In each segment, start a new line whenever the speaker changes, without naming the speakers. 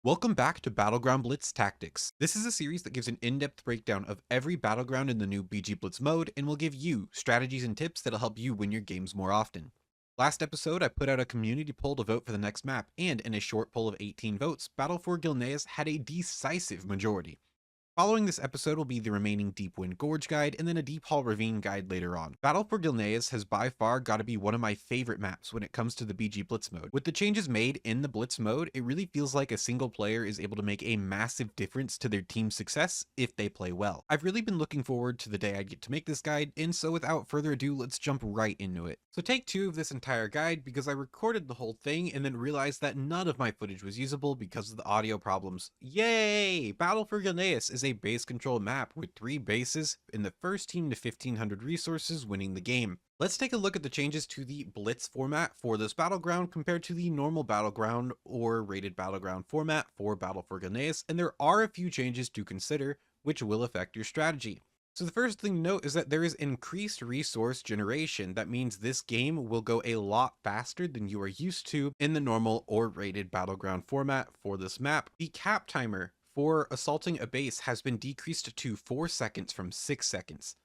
Welcome back to Battleground Blitz Tactics. This is a series that gives an in-depth breakdown of every battleground in the new BG Blitz mode and will give you strategies and tips that'll help you win your games more often. Last episode, I put out a community poll to vote for the next map, and in a short poll of 18 votes, Battle for Gilneas had a decisive majority. Following this episode will be the remaining Deep Wind Gorge guide and then a Deep Hall Ravine guide later on. Battle for Gilneas has by far got to be one of my favorite maps when it comes to the BG Blitz mode. With the changes made in the Blitz mode, it really feels like a single player is able to make a massive difference to their team's success if they play well. I've really been looking forward to the day I get to make this guide, and so without further ado, let's jump right into it. So take 2 of this entire guide because I recorded the whole thing and then realized that none of my footage was usable because of the audio problems. Yay! Battle for Gilneas is a base control map with 3 bases in the first team to 1500 resources winning the game. Let's take a look at the changes to the Blitz format for this battleground compared to the normal battleground or rated battleground format for Battle for Gilneas, and there are a few changes to consider which will affect your strategy. So the first thing to note is that there is increased resource generation. That means this game will go a lot faster than you are used to in the normal or rated battleground format for this map. The cap timer for assaulting a base has been decreased to 4 seconds from 6 seconds.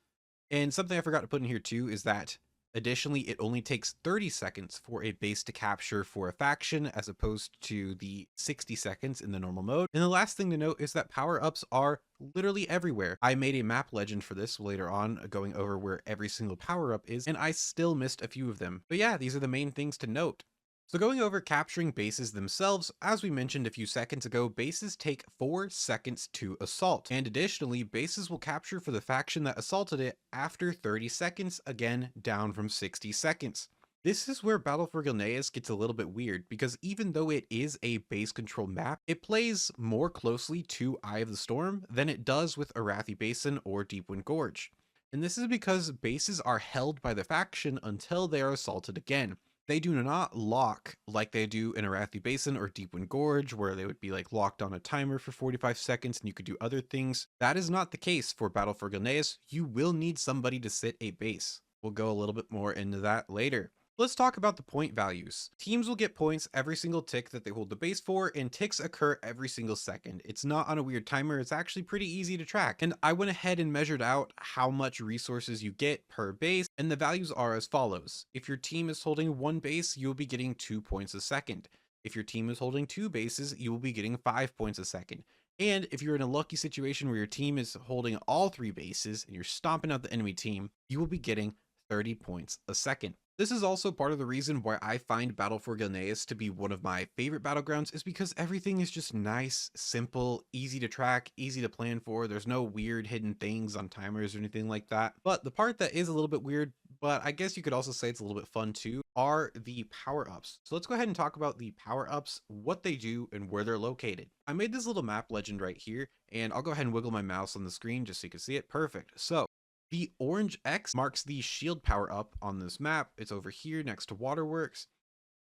And something I forgot to put in here too is that additionally, it only takes 30 seconds for a base to capture for a faction as opposed to the 60 seconds in the normal mode. And the last thing to note is that power-ups are literally everywhere. I made a map legend for this later on, going over where every single power-up is, and I still missed a few of them. But yeah, these are the main things to note. So going over capturing bases themselves, as we mentioned a few seconds ago, bases take 4 seconds to assault. And additionally, bases will capture for the faction that assaulted it after 30 seconds, again down from 60 seconds. This is where Battle for Gilneas gets a little bit weird, because even though it is a base control map, it plays more closely to Eye of the Storm than it does with Arathi Basin or Deepwind Gorge. And this is because bases are held by the faction until they are assaulted again. They do not lock like they do in Arathi Basin or Deepwind Gorge, where they would be like locked on a timer for 45 seconds and you could do other things. That is not the case for Battle for Gilneas. You will need somebody to sit a base. We'll go a little bit more into that later. Let's talk about the point values. Teams will get points every single tick that they hold the base for, and ticks occur every single second. It's not on a weird timer, it's actually pretty easy to track. And I went ahead and measured out how much resources you get per base, and the values are as follows. If your team is holding 1 base, you'll be getting 2 points a second. If your team is holding 2 bases, you will be getting 5 points a second. And if you're in a lucky situation where your team is holding all 3 bases and you're stomping out the enemy team, you will be getting 30 points a second. This is also part of the reason why I find Battle for Gilneas to be one of my favorite battlegrounds, is because everything is just nice, simple, easy to track, easy to plan for. There's no weird hidden things on timers or anything like that. But the part that is a little bit weird, but I guess you could also say it's a little bit fun too, are the power-ups. So let's go ahead and talk about the power-ups, what they do, and where they're located. I made this little map legend right here, and I'll go ahead and wiggle my mouse on the screen just so you can see it. Perfect. So the orange X marks the shield power up on this map. It's over here next to Waterworks.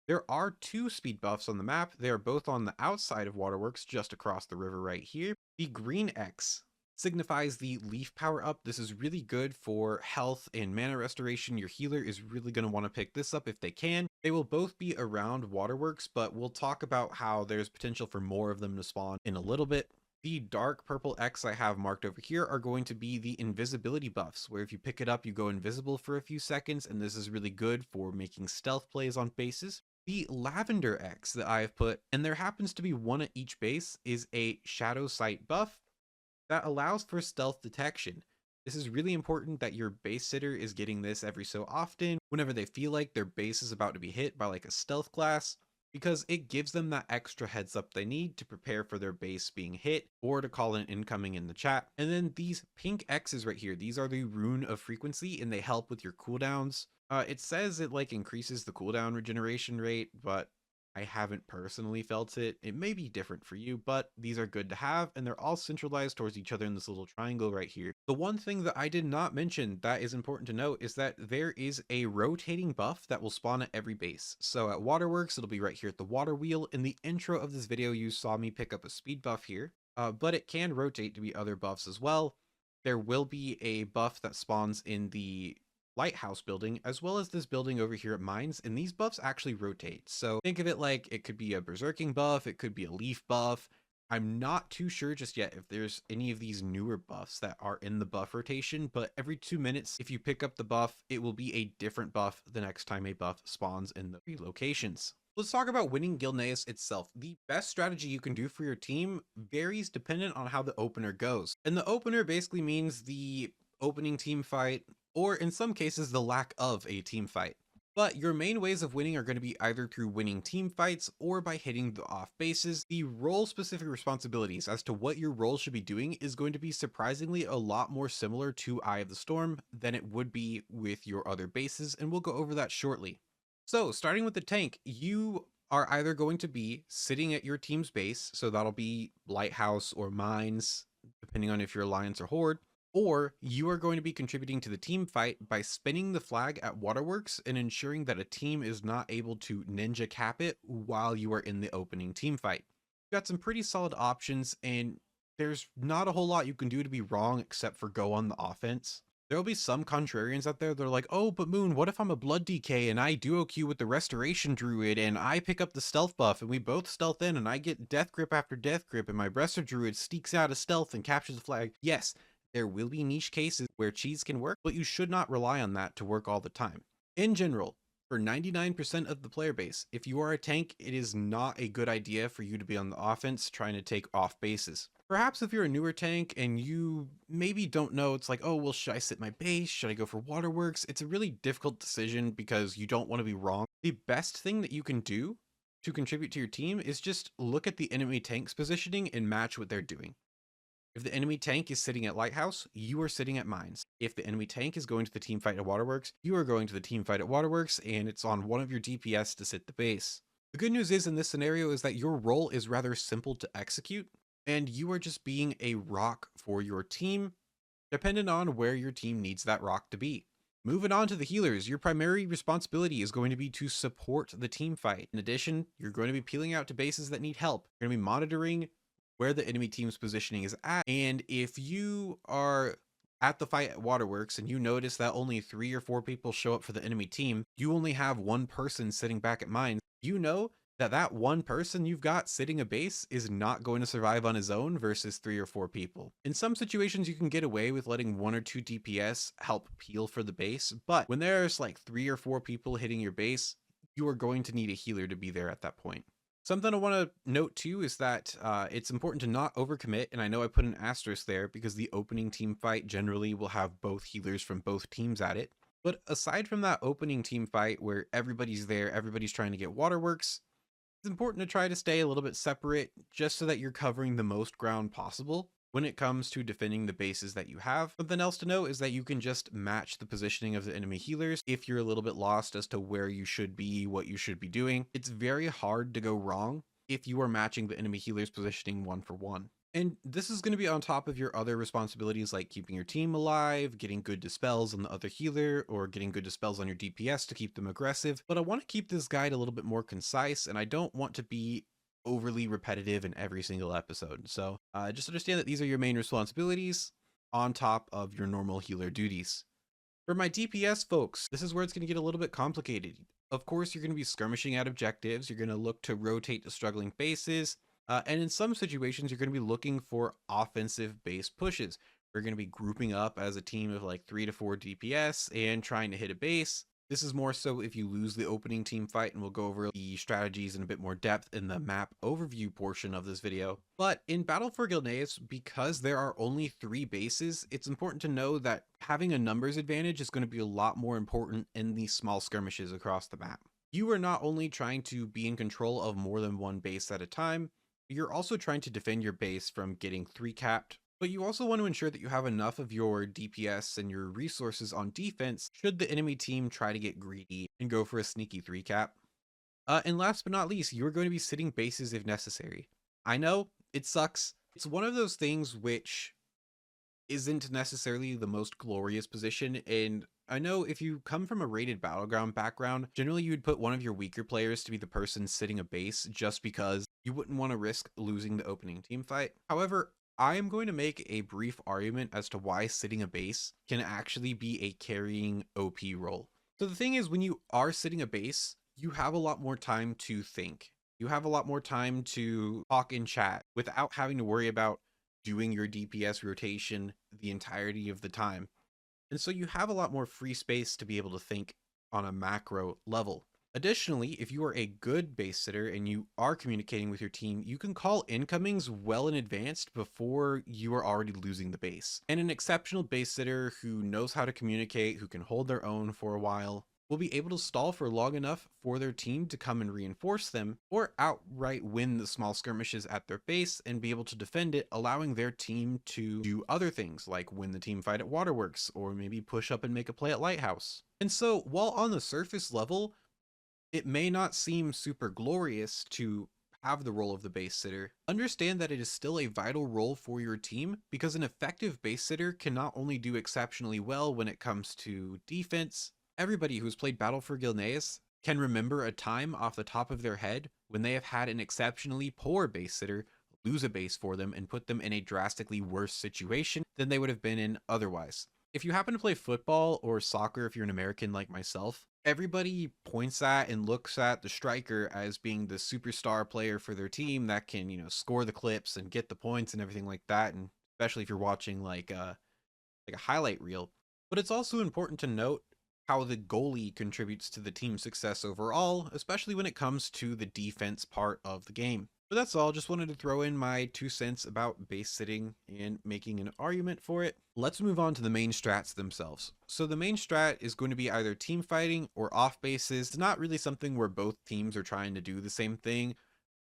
There are 2 speed buffs on the map. They are both on the outside of Waterworks, just across the river right here. The green X signifies the leaf power up. This is really good for health and mana restoration. Your healer is really going to want to pick this up if they can. They will both be around Waterworks, but we'll talk about how there's potential for more of them to spawn in a little bit. The dark purple X I have marked over here are going to be the invisibility buffs, where if you pick it up, you go invisible for a few seconds, and this is really good for making stealth plays on bases. The lavender X that I have put, and there happens to be 1 at each base, is a shadow sight buff that allows for stealth detection. This is really important that your base sitter is getting this every so often, whenever they feel like their base is about to be hit by like a stealth class, because it gives them that extra heads up they need to prepare for their base being hit or to call an incoming in the chat. And then these pink X's right here, these are the rune of frequency, and they help with your cooldowns. It says it like increases the cooldown regeneration rate, but I haven't personally felt it. It may be different for you, but these are good to have, and they're all centralized towards each other in this little triangle right here. The one thing that I did not mention that is important to note is that there is a rotating buff that will spawn at every base. So at Waterworks, it'll be right here at the water wheel. In the intro of this video, you saw me pick up a speed buff here, but it can rotate to be other buffs as well. There will be a buff that spawns in the lighthouse building, as well as this building over here at mines, and these buffs actually rotate. So think of it like it could be a berserking buff, it could be a leaf buff, I'm not too sure just yet if there's any of these newer buffs that are in the buff rotation, but every 2 minutes, if you pick up the buff, it will be a different buff the next time a buff spawns in the three locations. Let's talk about winning Gilneas itself. The best strategy you can do for your team varies dependent on how the opener goes. And the opener basically means the opening team fight, or in some cases, the lack of a team fight. But your main ways of winning are going to be either through winning team fights or by hitting the off bases. The role specific responsibilities as to what your role should be doing is going to be surprisingly a lot more similar to Eye of the Storm than it would be with your other bases, and we'll go over that shortly. So starting with the tank, you are either going to be sitting at your team's base, so that'll be lighthouse or mines, depending on if you're alliance or horde, or you are going to be contributing to the team fight by spinning the flag at waterworks and ensuring that a team is not able to ninja cap it while you are in the opening team fight. You've got some pretty solid options, and there's not a whole lot you can do to be wrong except for go on the offense. There'll be some contrarians out there that are like, oh, but Moon, what if I'm a Blood DK and I duo queue with the Restoration Druid and I pick up the stealth buff and we both stealth in and I get Death Grip after Death Grip and my Resto Druid sneaks out of stealth and captures the flag? Yes, there will be niche cases where cheese can work, but you should not rely on that to work all the time. In general, for 99% of the player base, if you are a tank, it is not a good idea for you to be on the offense trying to take off bases. Perhaps if you're a newer tank and you maybe don't know, it's like, oh, well, should I sit my base? Should I go for waterworks? It's a really difficult decision because you don't want to be wrong. The best thing that you can do to contribute to your team is just look at the enemy tank's positioning and match what they're doing. If the enemy tank is sitting at Lighthouse, you are sitting at Mines. If the enemy tank is going to the team fight at Waterworks, you are going to the team fight at Waterworks, and it's on one of your DPS to sit the base. The good news is in this scenario is that your role is rather simple to execute, and you are just being a rock for your team, depending on where your team needs that rock to be. Moving on to the healers, your primary responsibility is going to be to support the team fight. In addition, you're going to be peeling out to bases that need help. You're going to be monitoring where the enemy team's positioning is at. And if you are at the fight at Waterworks and you notice that only 3 or 4 people show up for the enemy team, you only have one person sitting back at Mines, you know that that one person you've got sitting a base is not going to survive on his own versus 3 or 4 people. In some situations, you can get away with letting 1 or 2 DPS help peel for the base, but when there's like 3 or 4 people hitting your base, you are going to need a healer to be there at that point. Something I want to note too is that it's important to not overcommit, and I know I put an asterisk there because the opening team fight generally will have both healers from both teams at it. But aside from that opening team fight where everybody's there, everybody's trying to get waterworks, it's important to try to stay a little bit separate just so that you're covering the most ground possible when it comes to defending the bases that you have. Something else to note is that you can just match the positioning of the enemy healers if you're a little bit lost as to where you should be, what you should be doing. It's very hard to go wrong if you are matching the enemy healers positioning 1 for 1. And this is going to be on top of your other responsibilities like keeping your team alive, getting good dispels on the other healer, or getting good dispels on your DPS to keep them aggressive. But I want to keep this guide a little bit more concise, and I don't want to be overly repetitive in every single episode. So just understand that these are your main responsibilities on top of your normal healer duties. For my DPS folks, this is where it's going to get a little bit complicated. Of course, you're going to be skirmishing at objectives. You're going to look to rotate to struggling bases. And in some situations, you're going to be looking for offensive base pushes. We're going to be grouping up as a team of like 3 to 4 DPS and trying to hit a base. This is more so if you lose the opening team fight, and we'll go over the strategies in a bit more depth in the map overview portion of this video. But in Battle for Gilneas, because there are only 3 bases, it's important to know that having a numbers advantage is going to be a lot more important in these small skirmishes across the map. You are not only trying to be in control of more than one base at a time, you're also trying to defend your base from getting 3 capped, but you also want to ensure that you have enough of your DPS and your resources on defense should the enemy team try to get greedy and go for a sneaky 3 cap. And last but not least, you're going to be sitting bases if necessary. I know, it sucks. It's one of those things which isn't necessarily the most glorious position, and I know if you come from a rated Battleground background, generally you'd put one of your weaker players to be the person sitting a base just because you wouldn't want to risk losing the opening team fight. However, I am going to make a brief argument as to why sitting a base can actually be a carrying OP role. So the thing is, when you are sitting a base, you have a lot more time to think. You have a lot more time to talk and chat without having to worry about doing your DPS rotation the entirety of the time. And so you have a lot more free space to be able to think on a macro level. Additionally, if you are a good base sitter and you are communicating with your team, you can call incomings well in advance before you are already losing the base. And an exceptional base sitter who knows how to communicate, who can hold their own for a while, will be able to stall for long enough for their team to come and reinforce them, or outright win the small skirmishes at their base and be able to defend it, allowing their team to do other things like win the team fight at Waterworks, or maybe push up and make a play at Lighthouse. And so, while on the surface level, it may not seem super glorious to have the role of the base sitter, understand that it is still a vital role for your team, because an effective base sitter can not only do exceptionally well when it comes to defense. Everybody who's played Battle for Gilneas can remember a time off the top of their head when they have had an exceptionally poor base sitter lose a base for them and put them in a drastically worse situation than they would have been in otherwise. If you happen to play football or soccer, if you're an American like myself, everybody points at and looks at the striker as being the superstar player for their team that can, score the clips and get the points and everything like that. And especially if you're watching like a highlight reel. But it's also important to note how the goalie contributes to the team's success overall, especially when it comes to the defense part of the game. But that's all. Just wanted to throw in my 2 cents about base sitting and making an argument for it. Let's move on to the main strats themselves. So the main strat is going to be either team fighting or off bases. It's not really something where both teams are trying to do the same thing.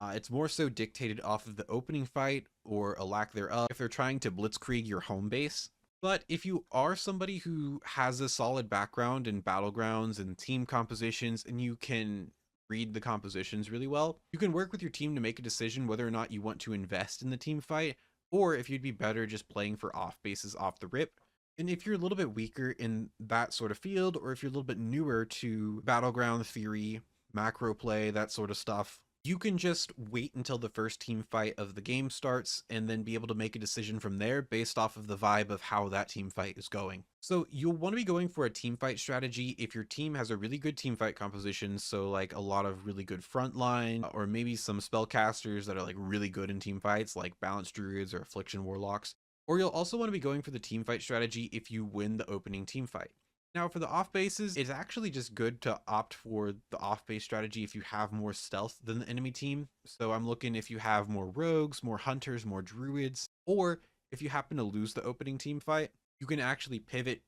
It's more so dictated off of the opening fight or a lack thereof if they're trying to blitzkrieg your home base. But if you are somebody who has a solid background in battlegrounds and team compositions, and you can read the compositions really well, you can work with your team to make a decision whether or not you want to invest in the team fight, or if you'd be better just playing for off bases off the rip. And if you're a little bit weaker in that sort of field, or if you're a little bit newer to battleground theory, macro play, that sort of stuff, you can just wait until the first team fight of the game starts and then be able to make a decision from there based off of the vibe of how that team fight is going. So you'll want to be going for a team fight strategy if your team has a really good team fight composition, so like a lot of really good frontline, or maybe some spellcasters that are like really good in team fights like Balanced Druids or Affliction Warlocks. Or you'll also want to be going for the team fight strategy if you win the opening team fight. Now for the off bases, it's actually just good to opt for the off base strategy if you have more stealth than the enemy team. So I'm looking if you have more rogues, more hunters, more druids, or if you happen to lose the opening team fight, you can actually pivot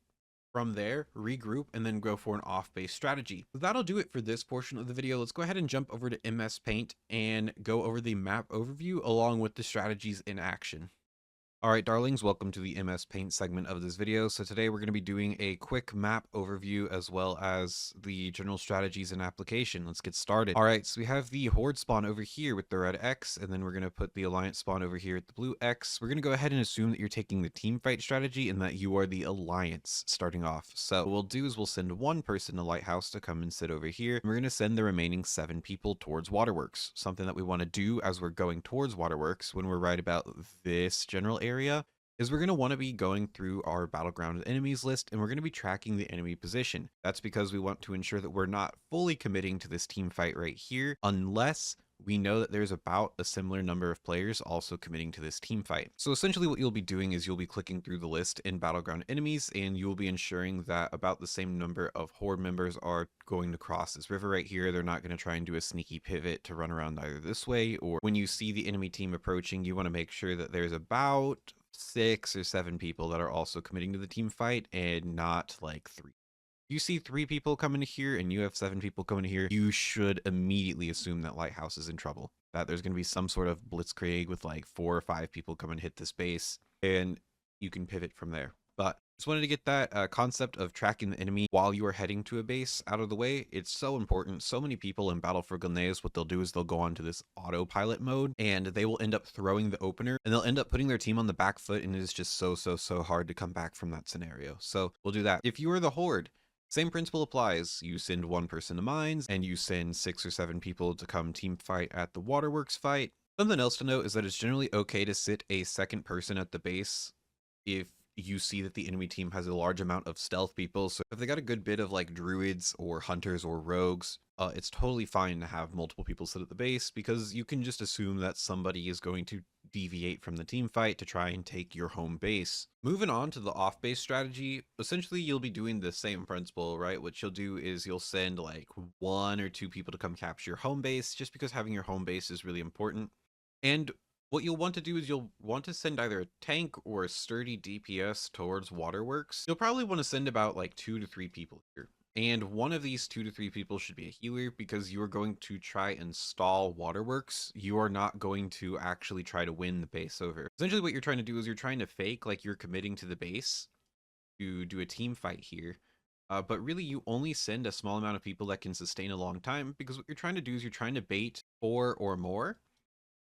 from there, regroup, and then go for an off base strategy. So that'll do it for this portion of the video. Let's go ahead and jump over to MS Paint and go over the map overview along with the strategies in action. Alright darlings, welcome to the MS Paint segment of this video. So today we're going to be doing a quick map overview as well as the general strategies and application. Let's get started. Alright, so we have the Horde spawn over here with the red X, and then we're going to put the Alliance spawn over here at the blue X. We're going to go ahead and assume that you're taking the team fight strategy and that you are the Alliance starting off. So what we'll do is we'll send one person to Lighthouse to come and sit over here. And we're going to send the remaining 7 people towards Waterworks. Something that we want to do as we're going towards Waterworks when we're right about this general area is we're going to want to be going through our battleground enemies list, and we're going to be tracking the enemy position. That's because we want to ensure that we're not fully committing to this team fight right here unless we know that there's about a similar number of players also committing to this team fight. So essentially what you'll be doing is you'll be clicking through the list in battleground enemies, and you'll be ensuring that about the same number of Horde members are going to cross this river right here. They're not going to try and do a sneaky pivot to run around either this way, or when you see the enemy team approaching, you want to make sure that there's about 6 or 7 people that are also committing to the team fight and not like 3. You see 3 people coming here and you have 7 people coming here, you should immediately assume that Lighthouse is in trouble, that there's going to be some sort of blitzkrieg with like 4 or 5 people come and hit this base, and you can pivot from there. But just wanted to get that concept of tracking the enemy while you are heading to a base out of the way. It's so important. So many people in Battle for Gilneas, what they'll do is they'll go on to this autopilot mode and they will end up throwing the opener and they'll end up putting their team on the back foot, and it is just so hard to come back from that scenario. So we'll do that. If you are the Horde, same principle applies. You send 1 person to mines and you send 6 or 7 people to come team fight at the Waterworks fight. Something else to note is that it's generally okay to sit a second person at the base if you see that the enemy team has a large amount of stealth people. So if they got a good bit of like druids or hunters or rogues, it's totally fine to have multiple people sit at the base, because you can just assume that somebody is going to deviate from the team fight to try and take your home base. Moving on to the off base strategy, essentially you'll be doing the same principle, right? What you'll do is you'll send like 1 or 2 people to come capture your home base, just because having your home base is really important. And what you'll want to do is you'll want to send either a tank or a sturdy DPS towards waterworks. You'll probably want to send about like 2 to 3 people here. And one of these 2 to 3 people should be a healer, because you are going to try and stall waterworks. You are not going to actually try to win the base over. Essentially what you're trying to do is you're trying to fake like you're committing to the base to do a team fight here. But really you only send a small amount of people that can sustain a long time, because what you're trying to do is you're trying to bait 4 or more,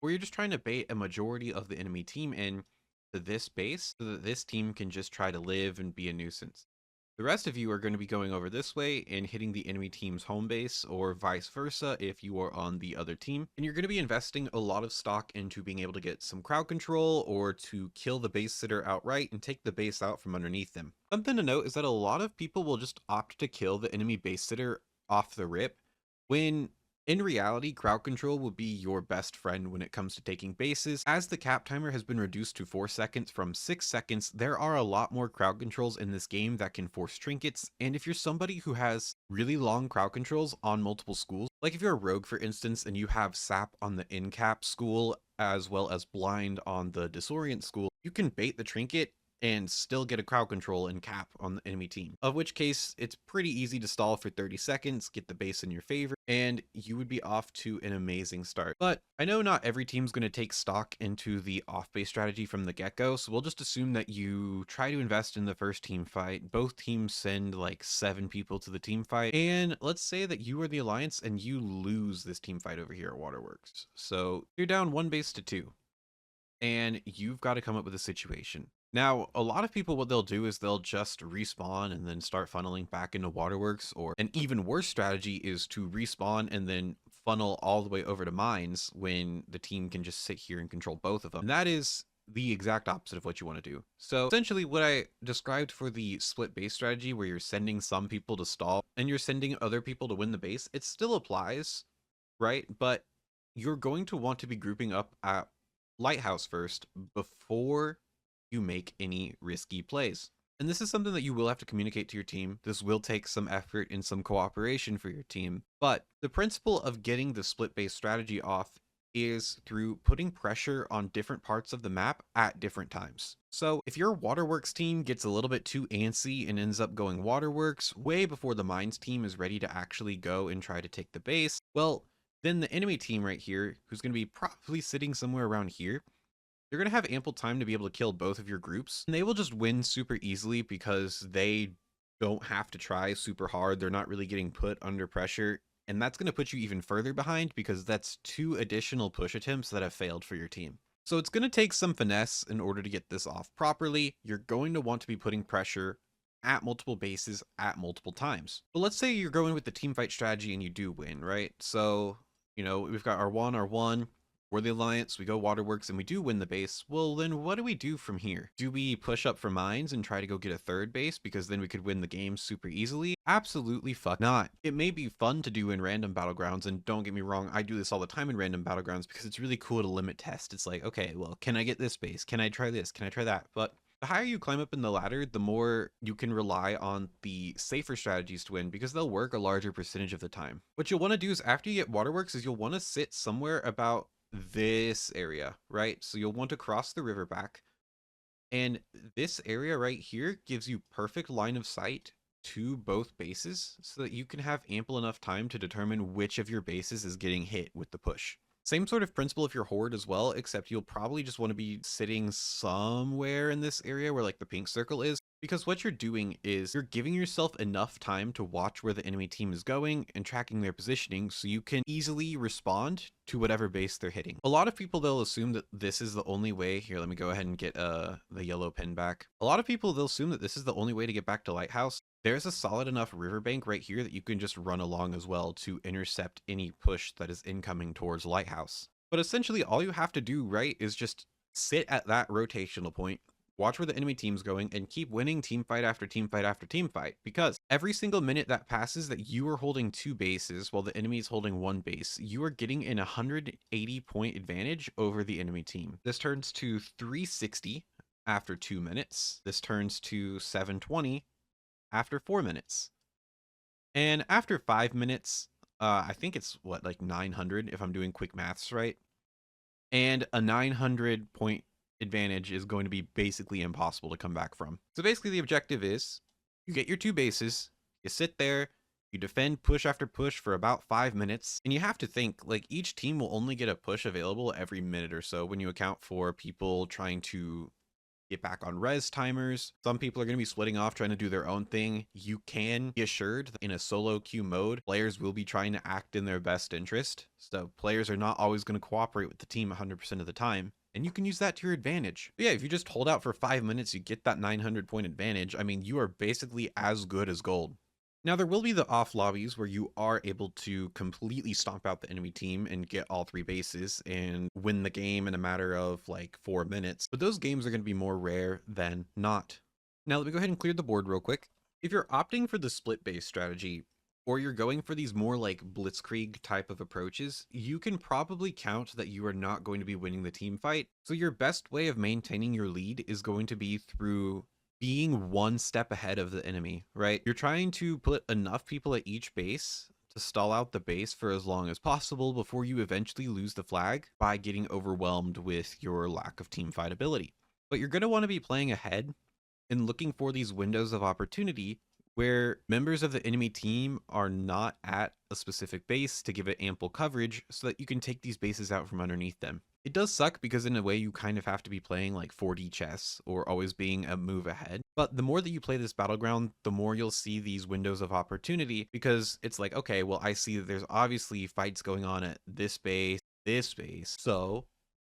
or you're just trying to bait a majority of the enemy team in to this base so that this team can just try to live and be a nuisance. The rest of you are going to be going over this way and hitting the enemy team's home base, or vice versa if you are on the other team. And you're going to be investing a lot of stock into being able to get some crowd control, or to kill the base sitter outright and take the base out from underneath them. Something to note is that a lot of people will just opt to kill the enemy base sitter off the rip, when in reality, crowd control will be your best friend when it comes to taking bases. As the cap timer has been reduced to 4 seconds from 6 seconds, there are a lot more crowd controls in this game that can force trinkets. And if you're somebody who has really long crowd controls on multiple schools, like if you're a rogue for instance, and you have sap on the in cap school as well as blind on the disorient school, you can bait the trinket and still get a crowd control and cap on the enemy team. Of which case, it's pretty easy to stall for 30 seconds, get the base in your favor, and you would be off to an amazing start. But I know not every team's going to take stock into the off-base strategy from the get-go, so we'll just assume that you try to invest in the first team fight. Both teams send like 7 people to the team fight, and let's say that you are the alliance and you lose this team fight over here at Waterworks. So you're down 1 base to 2, and you've got to come up with a situation. Now, a lot of people, what they'll do is they'll just respawn and then start funneling back into Waterworks, or an even worse strategy is to respawn and then funnel all the way over to mines when the team can just sit here and control both of them. And that is the exact opposite of what you want to do. So essentially what I described for the split base strategy, where you're sending some people to stall and you're sending other people to win the base, it still applies, right? But you're going to want to be grouping up at Lighthouse first before you make any risky plays. And this is something that you will have to communicate to your team. This will take some effort and some cooperation for your team. But the principle of getting the split base strategy off is through putting pressure on different parts of the map at different times. So if your Waterworks team gets a little bit too antsy and ends up going Waterworks way before the Mines team is ready to actually go and try to take the base, well, then the enemy team right here, who's going to be probably sitting somewhere around here, you're going to have ample time to be able to kill both of your groups, and they will just win super easily because they don't have to try super hard. They're not really getting put under pressure, and that's going to put you even further behind, because that's 2 additional push attempts that have failed for your team. So it's going to take some finesse in order to get this off properly. You're going to want to be putting pressure at multiple bases at multiple times. But let's say you're going with the team fight strategy and you do win, right? So, you know, we've got R1, we're the alliance, we go Waterworks, and we do win the base. Well, then what do we do from here? Do we push up for mines and try to go get a 3rd base, because then we could win the game super easily? Absolutely fuck not. It may be fun to do in random battlegrounds, and don't get me wrong, I do this all the time in random battlegrounds because it's really cool to limit test. It's like, okay, well, can I get this base? Can I try this? Can I try that? But the higher you climb up in the ladder, the more you can rely on the safer strategies to win, because they'll work a larger percentage of the time. What you'll want to do is, after you get Waterworks, is you'll want to sit somewhere about this area, right? So you'll want to cross the river back, and this area right here gives you perfect line of sight to both bases, so that you can have ample enough time to determine which of your bases is getting hit with the push. Same sort of principle if you're Horde as well, except you'll probably just want to be sitting somewhere in this area where like the pink circle is, because what you're doing is you're giving yourself enough time to watch where the enemy team is going and tracking their positioning, so you can easily respond to whatever base they're hitting. A lot of people, they'll assume that this is the only way. Here, let me go ahead and get the yellow pin back. A lot of people, they'll assume that this is the only way to get back to Lighthouse. There's a solid enough riverbank right here that you can just run along as well to intercept any push that is incoming towards Lighthouse. But essentially all you have to do, right, is just sit at that rotational point, Watch where the enemy team's going and keep winning team fight after team fight after team fight, because every single minute that passes that you are holding 2 bases while the enemy is holding 1 base, you are getting an 180-point advantage over the enemy team. This turns to 360 after 2 minutes. This turns to 720 after 4 minutes. And after 5 minutes, I think it's what, like 900 if I'm doing quick maths right. And a 900 point advantage is going to be basically impossible to come back from. So basically the objective is you get your 2 bases, you sit there, you defend push after push for about 5 minutes, and you have to think, like, each team will only get a push available every minute or so when you account for people trying to get back on res timers. Some people are going to be splitting off trying to do their own thing. You can be assured that in a solo queue mode, players will be trying to act in their best interest. So players are not always going to cooperate with the team 100% of the time. And you can use that to your advantage. But yeah, if you just hold out for 5 minutes, you get that 900 point advantage. I mean, you are basically as good as gold. Now, there will be the off lobbies where you are able to completely stomp out the enemy team and get all 3 bases and win the game in a matter of like 4 minutes, but those games are going to be more rare than not. Now, let me go ahead and clear the board real quick. If you're opting for the split base strategy, or you're going for these more like blitzkrieg type of approaches, you can probably count that you are not going to be winning the team fight. So your best way of maintaining your lead is going to be through being 1 step ahead of the enemy, right? You're trying to put enough people at each base to stall out the base for as long as possible before you eventually lose the flag by getting overwhelmed with your lack of team fight ability. But you're going to want to be playing ahead and looking for these windows of opportunity where members of the enemy team are not at a specific base to give it ample coverage so that you can take these bases out from underneath them. It does suck because in a way you kind of have to be playing like 4D chess or always being a move ahead. But the more that you play this battleground, the more you'll see these windows of opportunity, because it's like, okay, well, I see that there's obviously fights going on at this base. So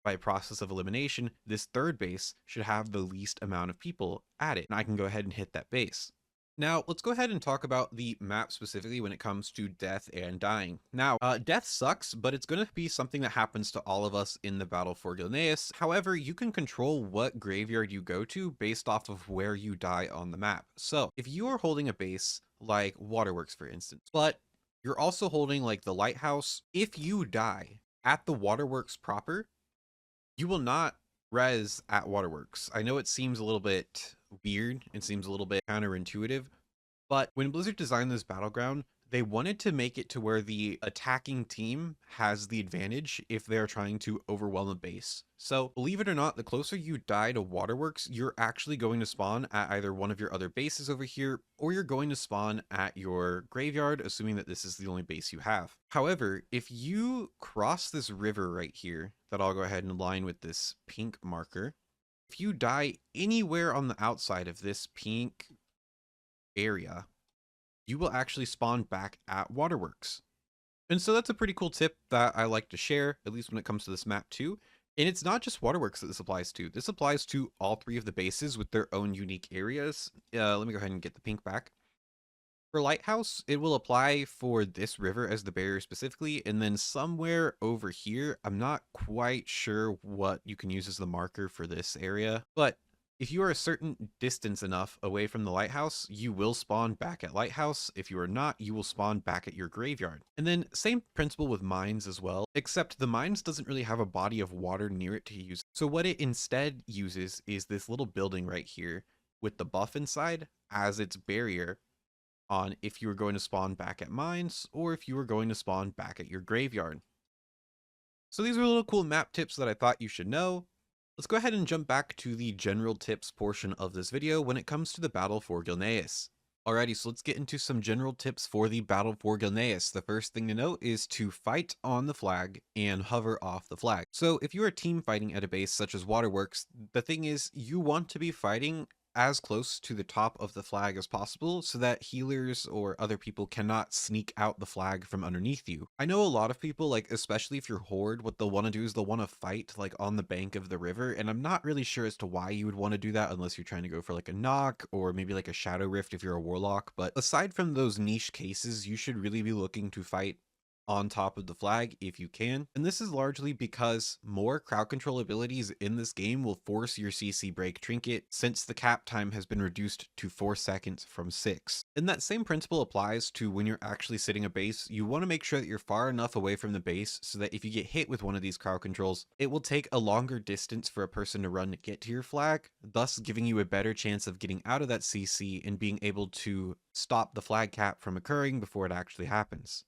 by process of elimination, this 3rd base should have the least amount of people at it, and I can go ahead and hit that base. Now, let's go ahead and talk about the map specifically when it comes to death and dying. Now, death sucks, but it's going to be something that happens to all of us in the battle for Gilneas. However, you can control what graveyard you go to based off of where you die on the map. So, if you are holding a base like Waterworks, for instance, but you're also holding like the Lighthouse, if you die at the Waterworks proper, you will not res at Waterworks. I know it seems a little bit weird, it seems a little bit counterintuitive, but when Blizzard designed this battleground, they wanted to make it to where the attacking team has the advantage if they're trying to overwhelm a base. So believe it or not, the closer you die to Waterworks, you're actually going to spawn at either one of your other bases over here, or you're going to spawn at your graveyard, assuming that this is the only base you have. However, if you cross this river right here, that I'll go ahead and align with this pink marker, if you die anywhere on the outside of this pink area, you will actually spawn back at Waterworks. And so that's a pretty cool tip that I like to share, at least when it comes to this map too. And it's not just Waterworks that this applies to. This applies to all 3 of the bases with their own unique areas. Let me go ahead and get the pink back. For Lighthouse, it will apply for this river as the barrier specifically, and then somewhere over here, I'm not quite sure what you can use as the marker for this area, but if you are a certain distance enough away from the Lighthouse, you will spawn back at Lighthouse. If you are not, you will spawn back at your graveyard. And then same principle with mines as well, except the mines doesn't really have a body of water near it to use. So what it instead uses is this little building right here with the buff inside as its barrier on if you were going to spawn back at mines or if you were going to spawn back at your graveyard. So these are little cool map tips that I thought you should know. Let's go ahead and jump back to the general tips portion of this video when it comes to the battle for Gilneas. Alrighty, so let's get into some general tips for the battle for Gilneas. The first thing to note is to fight on the flag and hover off the flag. So if you are team fighting at a base such as Waterworks, the thing is you want to be fighting as close to the top of the flag as possible so that healers or other people cannot sneak out the flag from underneath you. I know a lot of people, like especially if you're Horde, what they'll want to do is they'll want to fight like on the bank of the river, and I'm not really sure as to why you would want to do that unless you're trying to go for like a knock or maybe like a Shadow Rift if you're a Warlock. But aside from those niche cases, you should really be looking to fight on top of the flag if you can. And this is largely because more crowd control abilities in this game will force your CC break trinket, since the cap time has been reduced to 4 seconds from 6. And that same principle applies to when you're actually sitting a base. You want to make sure that you're far enough away from the base so that if you get hit with one of these crowd controls, it will take a longer distance for a person to run to get to your flag, thus giving you a better chance of getting out of that CC and being able to stop the flag cap from occurring before it actually happens.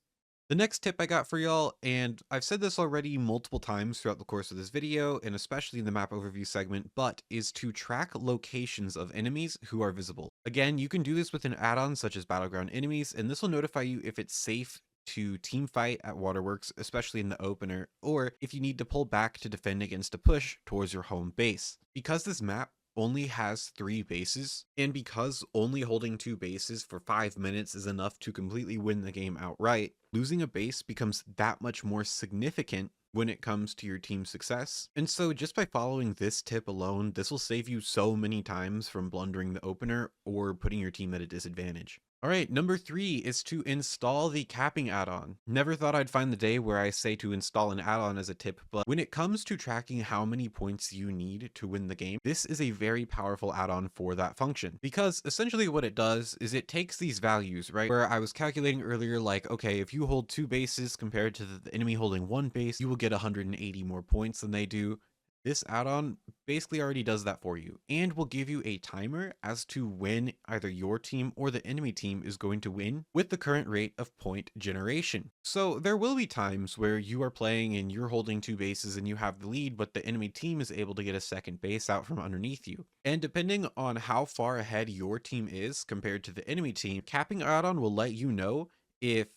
The next tip I got for y'all, and I've said this already multiple times throughout the course of this video, and especially in the map overview segment, but is to track locations of enemies who are visible. Again, you can do this with an add-on such as Battleground Enemies, and this will notify you if it's safe to team fight at waterworks, especially in the opener, or if you need to pull back to defend against a push towards your home base. Because this map only has 3 bases, and because only holding 2 bases for 5 minutes is enough to completely win the game outright, losing a base becomes that much more significant when it comes to your team's success. And so just by following this tip alone, this will save you so many times from blundering the opener or putting your team at a disadvantage. Alright, number 3 is to install the capping add-on. Never thought I'd find the day where I say to install an add-on as a tip, but when it comes to tracking how many points you need to win the game, this is a very powerful add-on for that function. Because essentially what it does is it takes these values, right? Where I was calculating earlier, like, okay, if you hold 2 bases compared to the enemy holding 1 base, you will get 180 more points than they do. This add-on basically already does that for you and will give you a timer as to when either your team or the enemy team is going to win with the current rate of point generation. So there will be times where you are playing and you're holding 2 bases and you have the lead, but the enemy team is able to get a second base out from underneath you. And depending on how far ahead your team is compared to the enemy team, capping add-on will let you know if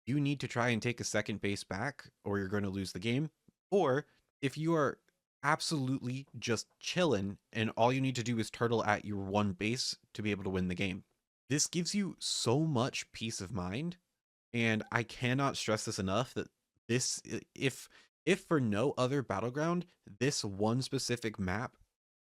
you need to try and take a second base back or you're going to lose the game, or if you are absolutely just chilling and all you need to do is turtle at your 1 base to be able to win the game. This gives you so much peace of mind, and I cannot stress this enough that this, if for no other battleground, this one specific map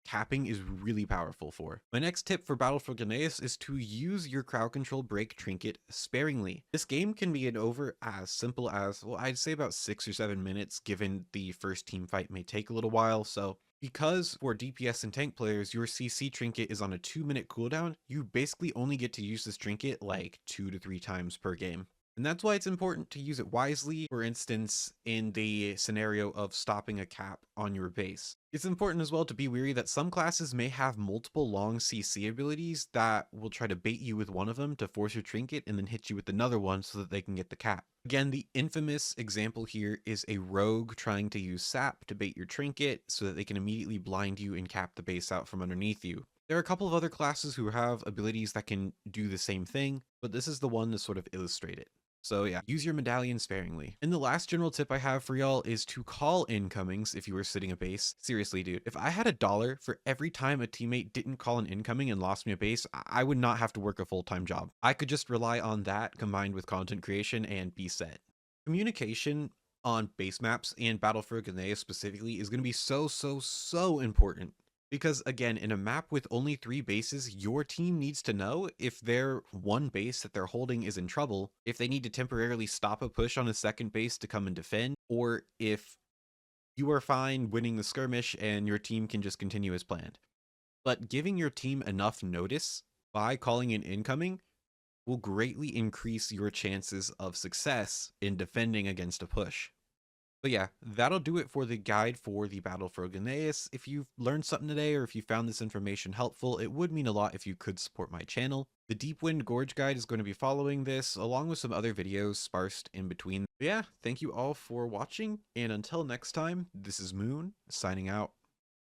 capping is really powerful for. My next tip for Battle for Gilneas is to use your crowd control break trinket sparingly. This game can be over as simple as, well, I'd say about 6 or 7 minutes, given the first team fight may take a little while. So because for DPS and tank players, your CC trinket is on a 2-minute cooldown, you basically only get to use this trinket like 2 to 3 times per game. And that's why it's important to use it wisely, for instance, in the scenario of stopping a cap on your base. It's important as well to be wary that some classes may have multiple long CC abilities that will try to bait you with one of them to force your trinket and then hit you with another one so that they can get the cap. Again, the infamous example here is a rogue trying to use sap to bait your trinket so that they can immediately blind you and cap the base out from underneath you. There are a couple of other classes who have abilities that can do the same thing, but this is the one to sort of illustrate it. So yeah, use your medallion sparingly. And the last general tip I have for y'all is to call incomings if you were sitting a base. Seriously, dude, if I had $1 for every time a teammate didn't call an incoming and lost me a base, I would not have to work a full-time job. I could just rely on that combined with content creation and be set. Communication on base maps and Battle for Gilneas specifically is going to be so important. Because again, in a map with only 3 bases, your team needs to know if their 1 base that they're holding is in trouble, if they need to temporarily stop a push on a second base to come and defend, or if you are fine winning the skirmish and your team can just continue as planned. But giving your team enough notice by calling an incoming will greatly increase your chances of success in defending against a push. But yeah, that'll do it for the guide for the Battle for Gilneas. If you've learned something today or if you found this information helpful, it would mean a lot if you could support my channel. The Deep Wind Gorge guide is going to be following this, along with some other videos sparsed in between. But yeah, thank you all for watching, and until next time, this is Moon, signing out.